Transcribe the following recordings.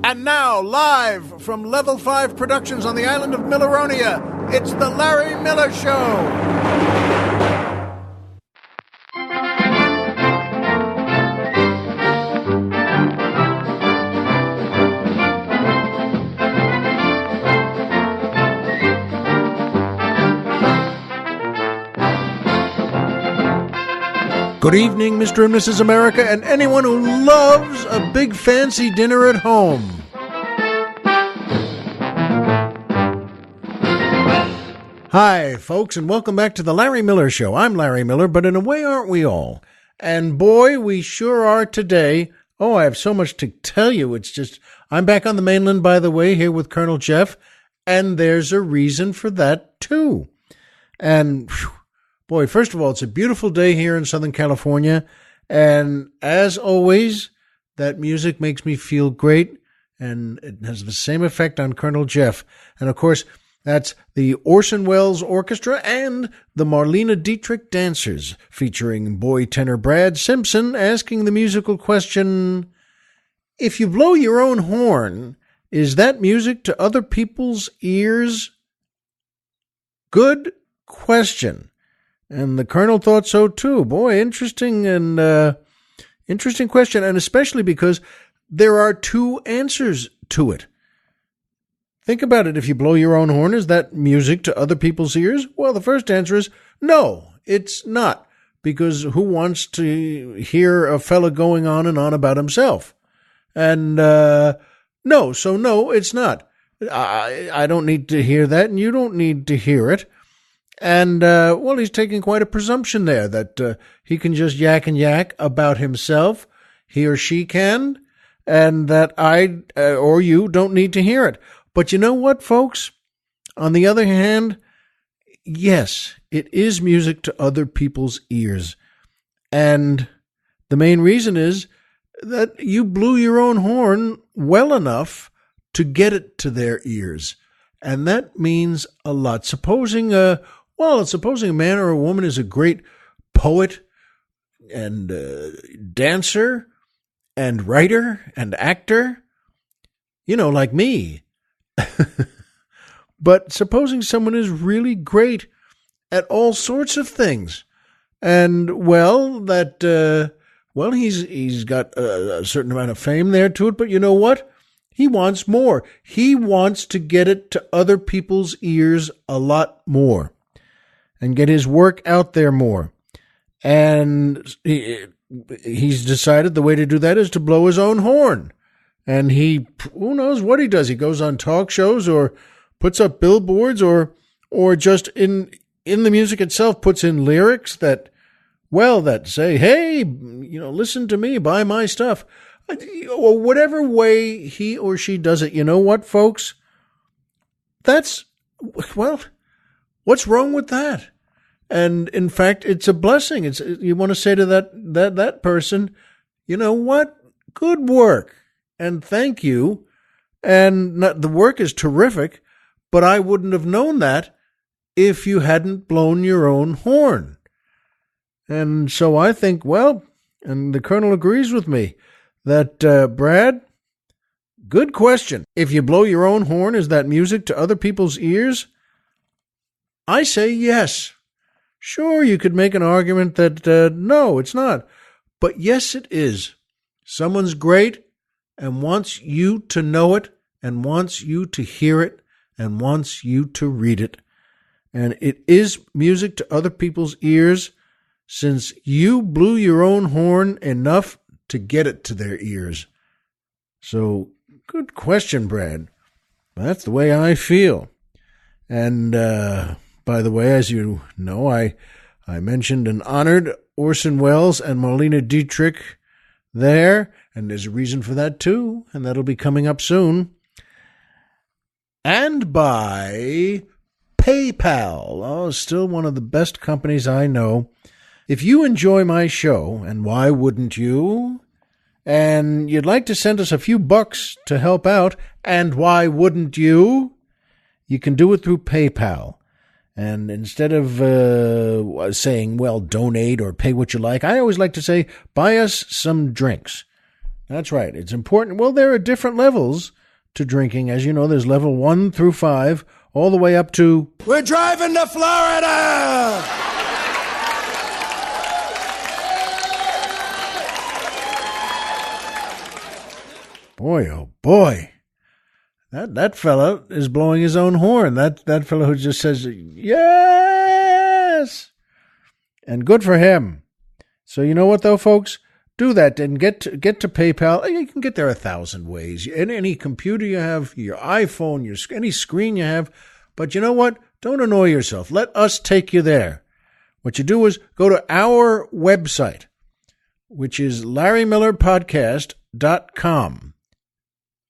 And now, live from Level 5 Productions on the island of Milleronia, it's The Larry Miller Show. Good evening, Mr. and Mrs. America, and anyone who loves a big fancy dinner at home. Hi, folks, and welcome back to the Larry Miller Show. I'm Larry Miller, but in a way, aren't we all? And boy, we sure are today. Oh, I have so much to tell you. It's just, I'm back on the mainland, by the way, here with Colonel Jeff, and there's a reason for that, too. And boy, first of all, it's a beautiful day here in Southern California, and as always, that music makes me feel great, and it has the same effect on Colonel Jeff. And of course, that's the Orson Welles Orchestra and the Marlene Dietrich Dancers, featuring boy tenor Brad Simpson asking the musical question, if you blow your own horn, is that music to other people's ears? Good question. And the Colonel thought so too. Boy, interesting question, and especially because there are two answers to it. Think about it. If you blow your own horn, is that music to other people's ears? Well, the first answer is no, it's not. Because who wants to hear a fella going on and on about himself? And no, it's not. I don't need to hear that, and you don't need to hear it. And, well, he's taking quite a presumption there that he can just yak and yak about himself, he or she can, and that I or you don't need to hear it. But you know what, folks? On the other hand, yes, it is music to other people's ears. And the main reason is that you blew your own horn well enough to get it to their ears. And that means a lot. Supposing a man or a woman is a great poet and dancer and writer and actor, like me. But supposing someone is really great at all sorts of things, and he's got a certain amount of fame there to it, but you know what? He wants more. He wants to get it to other people's ears a lot more and get his work out there more. And he's decided the way to do that is to blow his own horn. And who knows what he does? He goes on talk shows or puts up billboards or just in the music itself puts in lyrics that say, hey, listen to me, buy my stuff. Or whatever way he or she does it. You know what, folks? What's wrong with that? And in fact, it's a blessing. You want to say to that person, you know what? Good work. And thank you. And the work is terrific, but I wouldn't have known that if you hadn't blown your own horn. And so I think, and the Colonel agrees with me, that, Brad, good question. If you blow your own horn, is that music to other people's ears? I say yes. Sure, you could make an argument that, no, it's not. But yes, it is. Someone's great and wants you to know it and wants you to hear it and wants you to read it. And it is music to other people's ears since you blew your own horn enough to get it to their ears. So, good question, Brad. That's the way I feel. And, by the way, as you know, I mentioned and honored Orson Welles and Marlene Dietrich there, and there's a reason for that too, and that'll be coming up soon. And by PayPal, still one of the best companies I know. If you enjoy my show, and why wouldn't you, and you'd like to send us a few bucks to help out, and why wouldn't you, you can do it through PayPal. And instead of saying, donate or pay what you like, I always like to say, buy us some drinks. That's right. It's important. Well, there are different levels to drinking. As you know, there's level 1 through 5, all the way up to... We're driving to Florida! Boy, oh boy. That fella is blowing his own horn. That fellow who just says, yes! And good for him. So you know what, though, folks? Do that and get to PayPal. You can get there 1,000 ways. Any computer you have, your iPhone, any screen you have. But you know what? Don't annoy yourself. Let us take you there. What you do is go to our website, which is LarryMillerPodcast.com.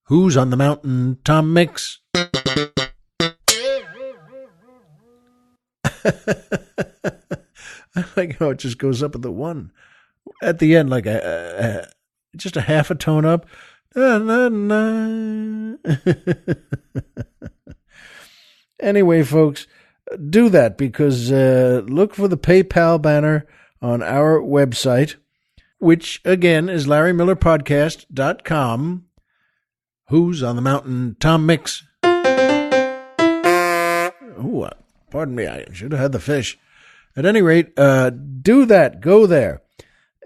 Who's on the Mountain, Tom Mix? I like how it just goes up at the one. At the end, like just a half a tone up. Anyway, folks, do that because look for the PayPal banner on our website, which, again, is LarryMillerPodcast.com. Who's on the Mountain, Tom Mix? Ooh, pardon me, I should have had the fish. At any rate, do that. Go there.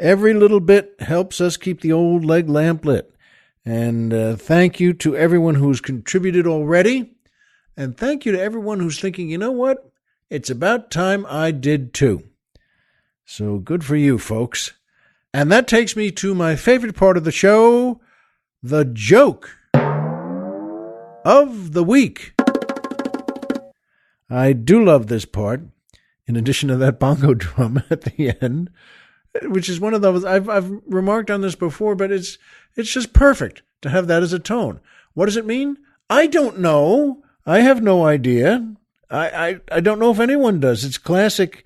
Every little bit helps us keep the old leg lamp lit. And thank you to everyone who's contributed already. And thank you to everyone who's thinking, you know what? It's about time I did too. So good for you, folks. And that takes me to my favorite part of the show, the joke of the week. I do love this part, in addition to that bongo drum at the end, which is one of those, I've remarked on this before, but it's just perfect to have that as a tone. What does it mean? I don't know. I have no idea. I don't know if anyone does. It's classic.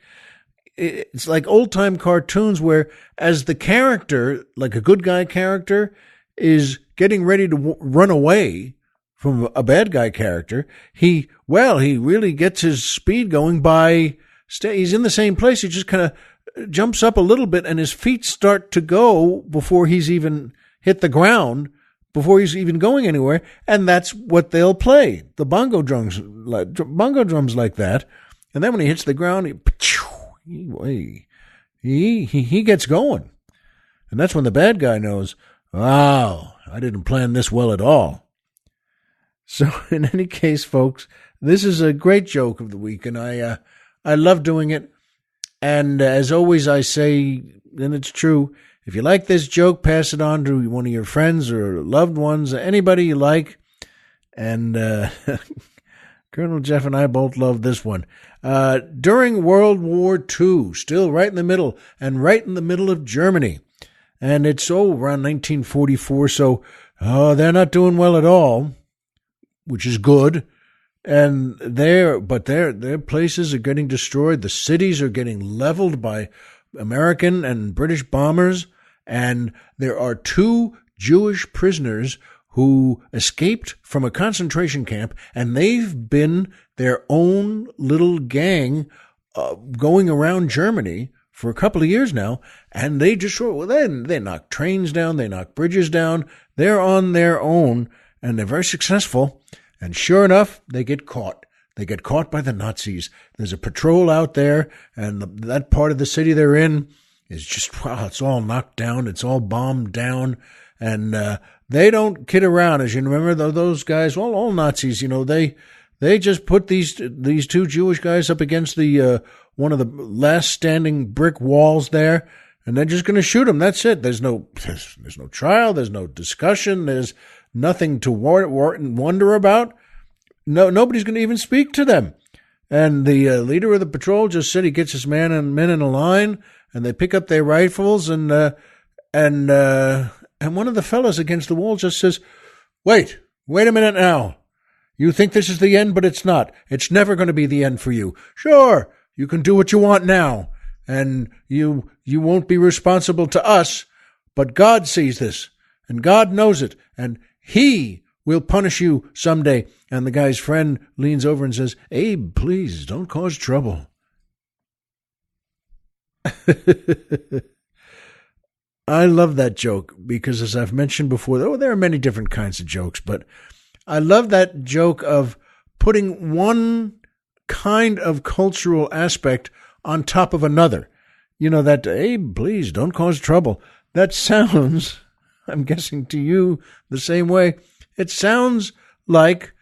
It's like old-time cartoons where as the character, like a good guy character, is getting ready to run away from a bad guy character, he really gets his speed going by, he's in the same place, he just kind of jumps up a little bit and his feet start to go before he's even hit the ground, before he's even going anywhere, and that's what they'll play, the bongo drums like that. And then when he hits the ground, he gets going. And that's when the bad guy knows, wow, I didn't plan this well at all. So in any case, folks, this is a great joke of the week, and I love doing it. And as always, I say, and it's true, if you like this joke, pass it on to one of your friends or loved ones, anybody you like. And Colonel Jeff and I both love this one. During World War II, still right in the middle, and right in the middle of Germany. And it's around 1944, so they're not doing well at all, which is good. And their places are getting destroyed. The cities are getting leveled by American and British bombers. And there are 2 Jewish prisoners who escaped from a concentration camp, and they've been their own little gang going around Germany for a couple of years now, and they knock trains down, they knock bridges down, they're on their own, and they're very successful. And sure enough, they get caught. They get caught by the Nazis. There's a patrol out there, and that part of the city they're in is just, wow, it's all knocked down. It's all bombed down. And they don't kid around. As you remember, those guys, well, all Nazis, they just put these 2 Jewish guys up against the one of the last standing brick walls there, and they're just going to shoot them. That's it. There's no trial. There's no discussion. There's nothing to wonder about. No, nobody's going to even speak to them. And the leader of the patrol just said he gets his men in a line, and they pick up their rifles, and one of the fellows against the wall just says, wait a minute now. You think this is the end, but it's not. It's never going to be the end for you. Sure, you can do what you want now, and you won't be responsible to us, but God sees this, and God knows it, and He will punish you someday. And the guy's friend leans over and says, Abe, please, don't cause trouble. I love that joke because, as I've mentioned before, there are many different kinds of jokes, but I love that joke of putting one kind of cultural aspect on top of another. You know, that, hey, please don't cause trouble. That sounds, I'm guessing to you the same way, it sounds like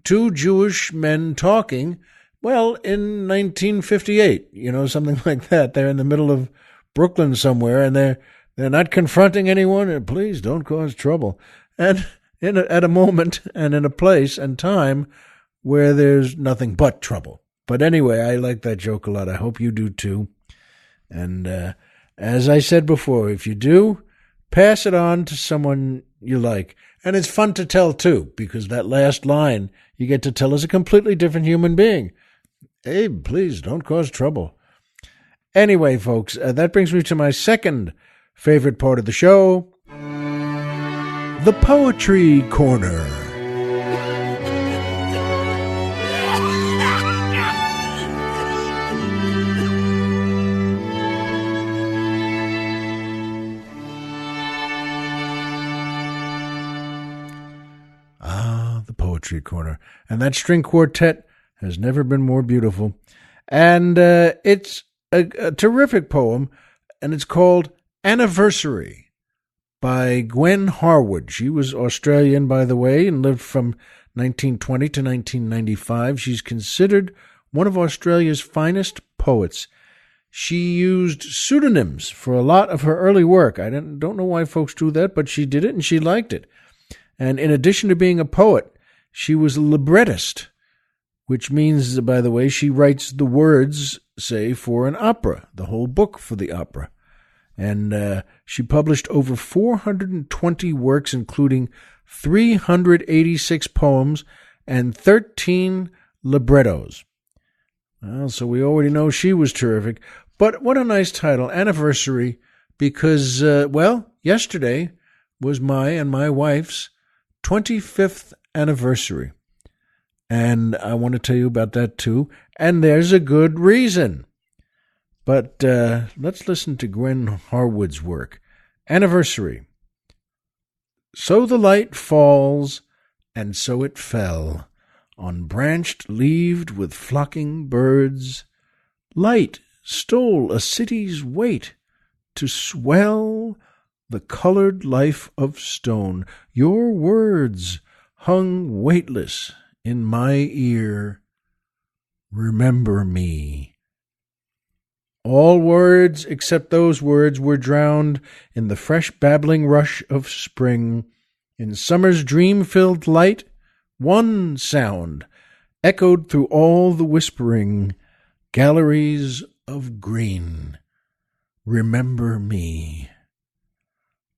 two Jewish men talking, well, in 1958, something like that. They're in the middle of Brooklyn somewhere, and they're not confronting anyone, and please don't cause trouble. And at a moment and in a place and time where there's nothing but trouble. But anyway, I like that joke a lot. I hope you do too. And as I said before, if you do, pass it on to someone you like. And it's fun to tell too, because that last line you get to tell as a completely different human being. Hey, please don't cause trouble. Anyway, folks, that brings me to my second favorite part of the show, the Poetry Corner. The Poetry Corner. And that string quartet has never been more beautiful. And it's a terrific poem, and it's called Anniversary by Gwen Harwood. She was Australian, by the way, and lived from 1920 to 1995. She's considered one of Australia's finest poets. She used pseudonyms for a lot of her early work. I don't know why folks do that, but she did it and she liked it. And in addition to being a poet, she was a librettist, which means, by the way, she writes the words, say, for an opera, the whole book for the opera. And she published over 420 works, including 386 poems and 13 librettos. Well, so we already know she was terrific. But what a nice title, Anniversary, because, yesterday was my and my wife's 25th anniversary. And I want to tell you about that too. And there's a good reason. But let's listen to Gwen Harwood's work. Anniversary. So the light falls, and so it fell, on branched leaved with flocking birds. Light stole a city's weight to swell the colored life of stone. Your words hung weightless in my ear. Remember me. All words except those words were drowned in the fresh babbling rush of spring. In summer's dream-filled light, one sound echoed through all the whispering galleries of green. Remember me.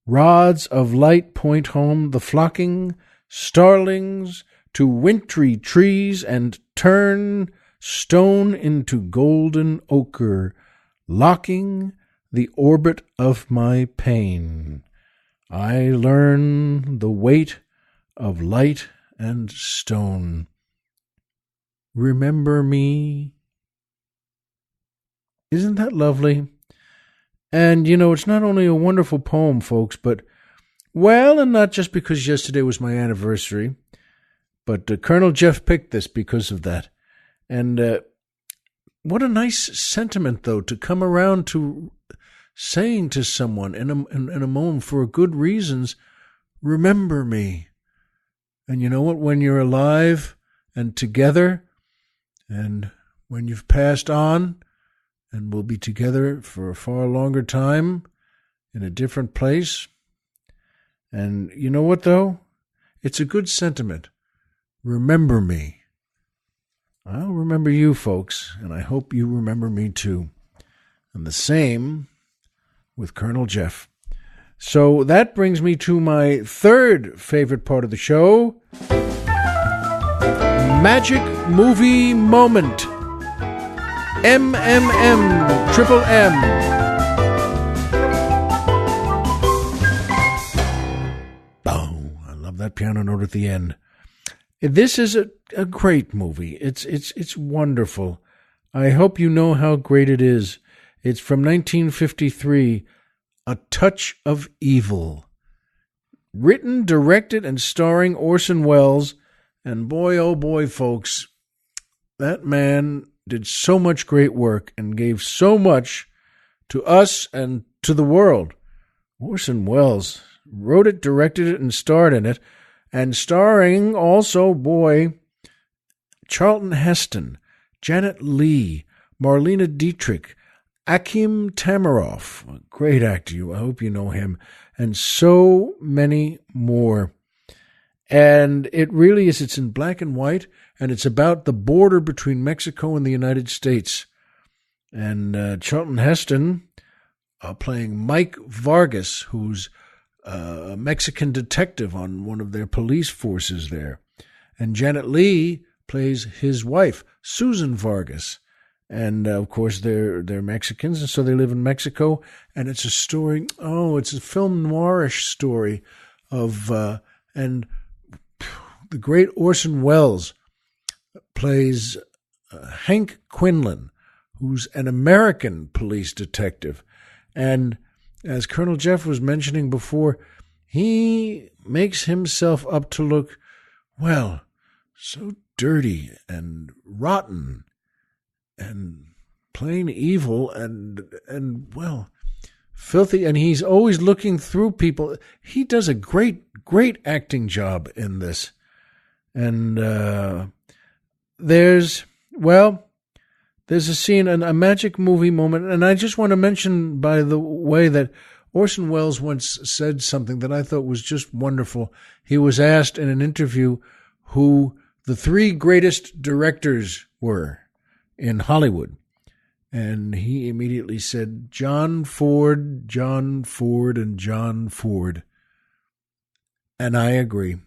Rods of light point home the flocking starlings to wintry trees and turn stone into golden ochre, locking the orbit of my pain. I learn the weight of light and stone. Remember me. Isn't that lovely? And, it's not only a wonderful poem, folks, but, and not just because yesterday was my anniversary, but Colonel Jeff picked this because of that. And what a nice sentiment, though, to come around to saying to someone in a moment for good reasons, remember me. And you know what? When you're alive and together, and when you've passed on, and we'll be together for a far longer time in a different place. And you know what, though? It's a good sentiment. Remember me. I'll remember you, folks, and I hope you remember me, too. And the same with Colonel Jeff. So that brings me to my third favorite part of the show, Magic Movie Moment. MMM, Triple M. Boom. I love that piano note at the end. This is a great movie. It's wonderful. I hope you know how great it is. It's from 1953, A Touch of Evil. Written, directed, and starring Orson Welles. And boy, oh boy, folks, that man did so much great work and gave so much to us and to the world. Orson Welles wrote it, directed it, and starred in it. And starring also, boy, Charlton Heston, Janet Leigh, Marlene Dietrich, Akim Tamiroff, a great actor, I hope you know him, and so many more. And it really is, it's in black and white, and it's about the border between Mexico and the United States. And Charlton Heston playing Mike Vargas, who's a Mexican detective on one of their police forces there. And Janet Leigh plays his wife, Susan Vargas. And, of course, they're Mexicans, and so they live in Mexico. And it's a story, it's a film noirish story of, and the great Orson Welles plays Hank Quinlan, who's an American police detective. And as Colonel Jeff was mentioning before, he makes himself up to look, well, so dirty and rotten and plain evil and well, filthy, and he's always looking through people. He does a great acting job in this. And there's a scene, a magic movie moment, and I just want to mention, by the way, that Orson Welles once said something that I thought was just wonderful. He was asked in an interview who the three greatest directors were in Hollywood. And he immediately said, John Ford, and John Ford. And I agree.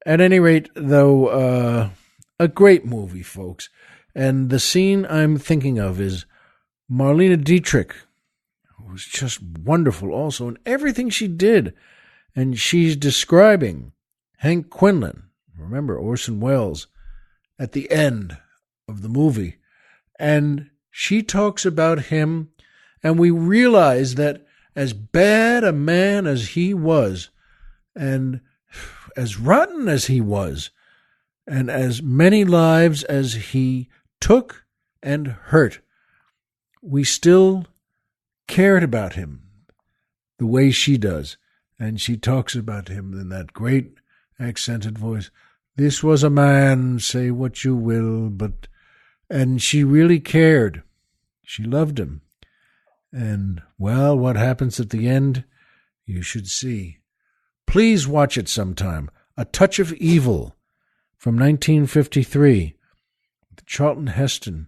At any rate, though, a great movie, folks. And the scene I'm thinking of is Marlene Dietrich, who was just wonderful also in everything she did. And she's describing Hank Quinlan, remember Orson Welles, at the end of the movie. And she talks about him, and we realize that as bad a man as he was, and as rotten as he was, and as many lives as he took and hurt, we still cared about him the way she does. And she talks about him in that great accented voice. This was a man, say what you will, but... And she really cared. She loved him. And, well, what happens at the end, you should see. Please watch it sometime. A Touch of Evil from 1953. Charlton Heston,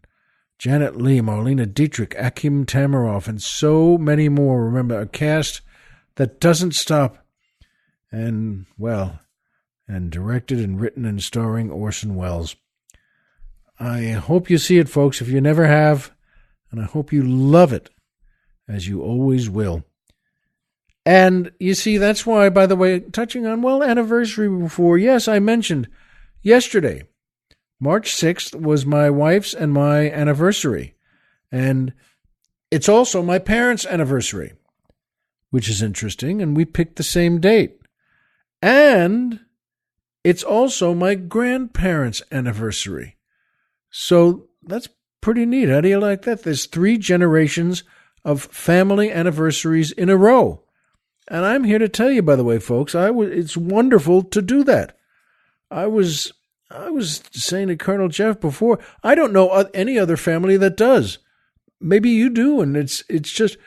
Janet Leigh, Marlene Dietrich, Akim Tamiroff, and so many more. Remember, a cast that doesn't stop. And, well, and directed and written and starring Orson Welles. I hope you see it, folks, if you never have, and I hope you love it, as you always will. And you see, that's why, by the way, touching on, anniversary before, yes, I mentioned yesterday, March 6th was my wife's and my anniversary. And it's also my parents' anniversary, which is interesting, and we picked the same date. And it's also my grandparents' anniversary. So that's pretty neat. How do you like that? There's 3 generations of family anniversaries in a row. And I'm here to tell you, by the way, folks, it's wonderful to do that. I was saying to Colonel Jeff before, I don't know any other family that does. Maybe you do, and it's just,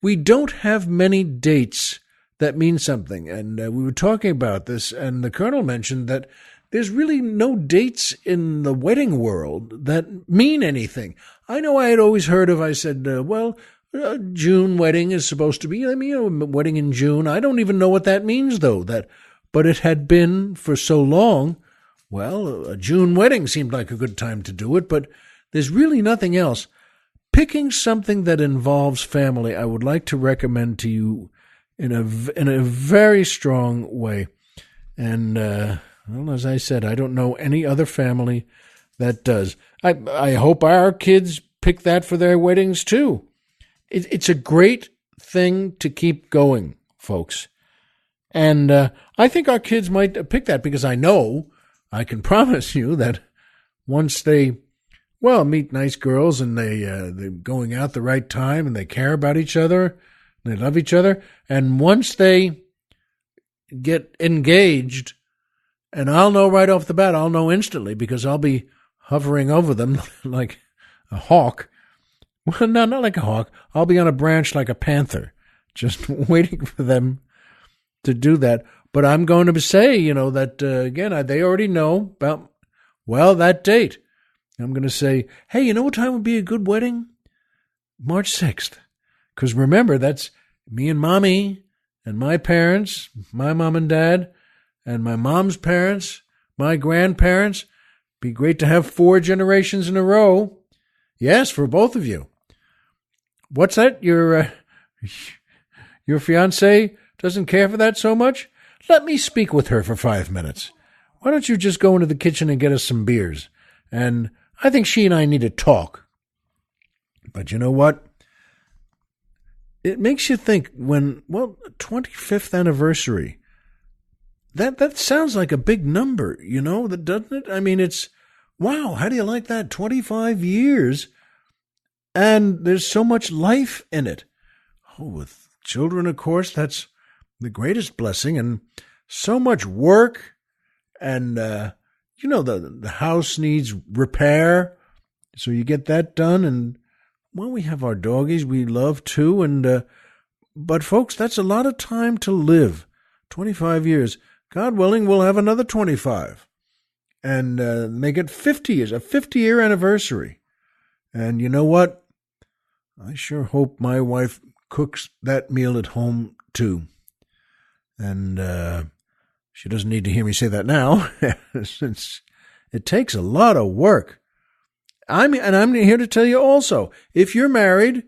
we don't have many dates that mean something. And we were talking about this, and the Colonel mentioned that there's really no dates in the wedding world that mean anything. I know I had always heard of, I said, June wedding is supposed to be, wedding in June. I don't even know what that means, though. But it had been for so long. Well, a June wedding seemed like a good time to do it, but there's really nothing else. Picking something that involves family, I would like to recommend to you in a very strong way. And, as I said, I don't know any other family that does. I hope our kids pick that for their weddings, too. It's a great thing to keep going, folks. And I think our kids might pick that, because I can promise you that once they, meet nice girls and they're going out the right time and they care about each other, and they love each other, and once they get engaged, and I'll know right off the bat, I'll know instantly, because I'll be hovering over them like a hawk. Well, no, not like a hawk. I'll be on a branch like a panther, just waiting for them to do that. But I'm going to say, that, again, they already know about, that date. I'm going to say, hey, you know what time would be a good wedding? March 6th. Because remember, that's me and Mommy and my parents, my mom and dad, and my mom's parents, my grandparents. Be great to have 4 generations in a row. Yes, for both of you. What's that? Your fiancé doesn't care for that so much? Let me speak with her for 5 minutes. Why don't you just go into the kitchen and get us some beers? And I think she and I need to talk. But you know what? It makes you think 25th anniversary. That sounds like a big number, doesn't it? I mean, it's, wow, how do you like that? 25 years. And there's so much life in it. Oh, with children, of course, that's the greatest blessing. And so much work. And, the house needs repair. So you get that done. And, we have our doggies we love too. And, but folks, that's a lot of time to live. 25 years. God willing, we'll have another 25. And make it 50 years, a 50-year anniversary. And you know what? I sure hope my wife cooks that meal at home, too. And she doesn't need to hear me say that now, since it takes a lot of work. I'm here to tell you also, if you're married,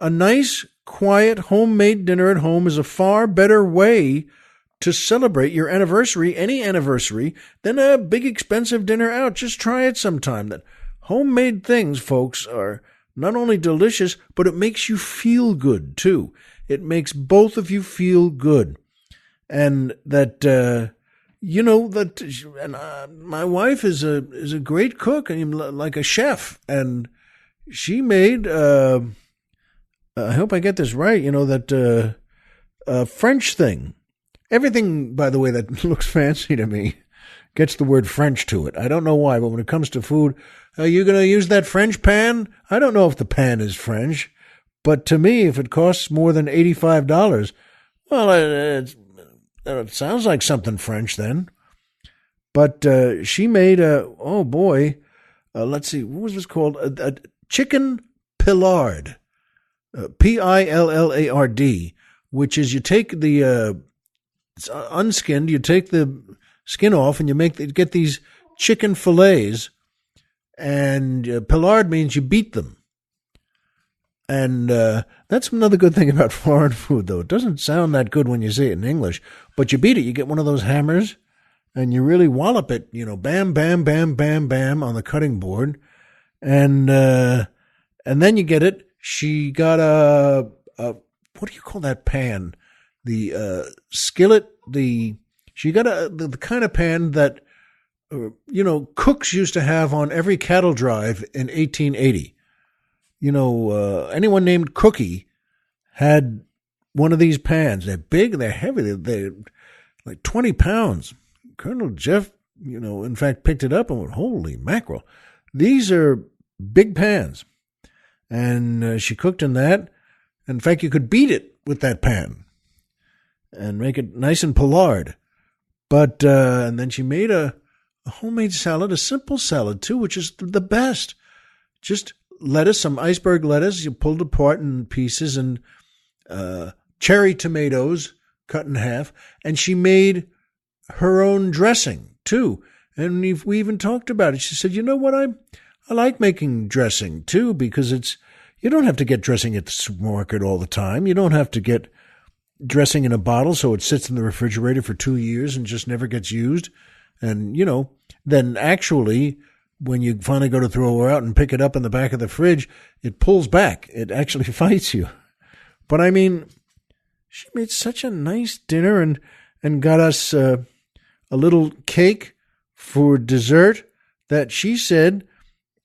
a nice, quiet, homemade dinner at home is a far better way to celebrate your anniversary, any anniversary, than a big, expensive dinner out. Just try it sometime. That homemade things, folks, are not only delicious, but it makes you feel good, too. It makes both of you feel good. And that, my wife is a great cook, and like a chef. And she made, I hope I get this right, that French thing. Everything, by the way, that looks fancy to me gets the word French to it. I don't know why, but when it comes to food, are you going to use that French pan? I don't know if the pan is French, but to me, if it costs more than $85, it sounds like something French then. But she made let's see, what was this called? A chicken pillard, Pillard, which is you take the it's unskinned. You take the skin off, and you get these chicken fillets. And pillard means you beat them. And that's another good thing about foreign food, though. It doesn't sound that good when you say it in English, but you beat it. You get one of those hammers, and you really wallop it. Bam, bam, bam, bam, bam on the cutting board, and then you get it. She got a what do you call that pan? The skillet, she got the kind of pan that, cooks used to have on every cattle drive in 1880. Anyone named Cookie had one of these pans. They're big, they're heavy, they're like 20 pounds. Colonel Jeff, in fact, picked it up and went, holy mackerel. These are big pans. And she cooked in that. In fact, you could beat it with that pan and make it nice and pillard. But, and then she made a homemade salad, a simple salad too, which is the best. Just lettuce, some iceberg lettuce, you pulled apart in pieces, and cherry tomatoes cut in half. And she made her own dressing too. And we even talked about it. She said, you know what, I like making dressing too, because you don't have to get dressing at the supermarket all the time. You don't have to get dressing in a bottle so it sits in the refrigerator for 2 years and just never gets used. And, then actually, when you finally go to throw her out and pick it up in the back of the fridge, it pulls back. It actually fights you. But I mean, she made such a nice dinner and got us a little cake for dessert that she said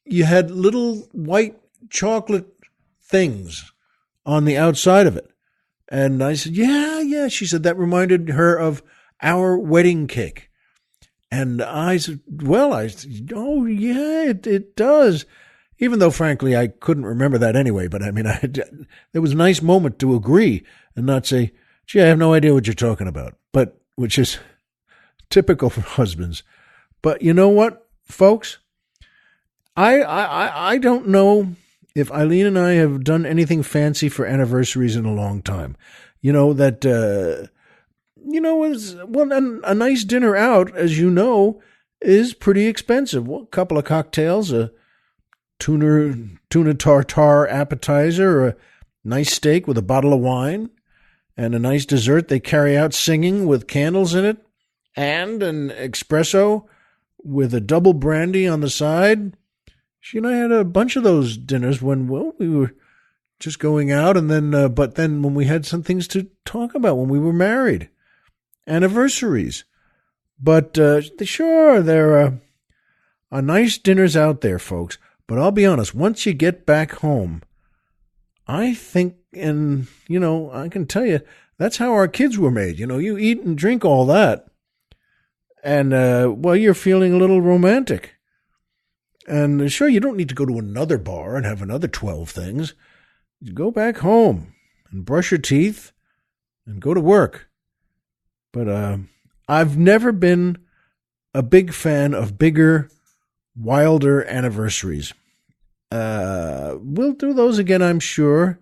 you had little white chocolate things on the outside of it. And I said, yeah. She said that reminded her of our wedding cake. And I said, oh, yeah, it does. Even though, frankly, I couldn't remember that anyway. But I mean, there was a nice moment to agree and not say, gee, I have no idea what you're talking about. But which is typical for husbands. But you know what, folks? I don't know if Eileen and I have done anything fancy for anniversaries in a long time. You know, that, a nice dinner out, as you know, is pretty expensive. Well, a couple of cocktails, a tuna tartare appetizer, a nice steak with a bottle of wine, and a nice dessert they carry out singing with candles in it, and an espresso with a double brandy on the side. She and I had a bunch of those dinners when, we were just going out, and then, but then when we had some things to talk about when we were married, anniversaries. But sure, there are nice dinners out there, folks. But I'll be honest, once you get back home, I think, and, I can tell you, that's how our kids were made. You eat and drink all that. And, you're feeling a little romantic. And sure, you don't need to go to another bar and have another 12 things. You go back home and brush your teeth and go to work. But I've never been a big fan of bigger, wilder anniversaries. We'll do those again, I'm sure,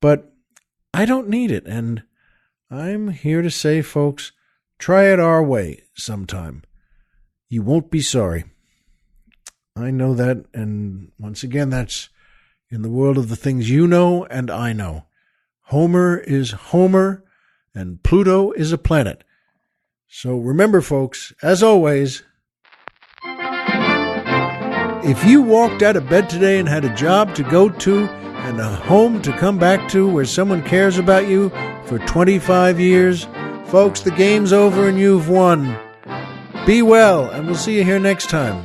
but I don't need it. And I'm here to say, folks, try it our way sometime. You won't be sorry. I know that, and once again, that's in the world of the things you know and I know. Homer is Homer, and Pluto is a planet. So remember, folks, as always, if you walked out of bed today and had a job to go to and a home to come back to where someone cares about you for 25 years, folks, the game's over and you've won. Be well, and we'll see you here next time.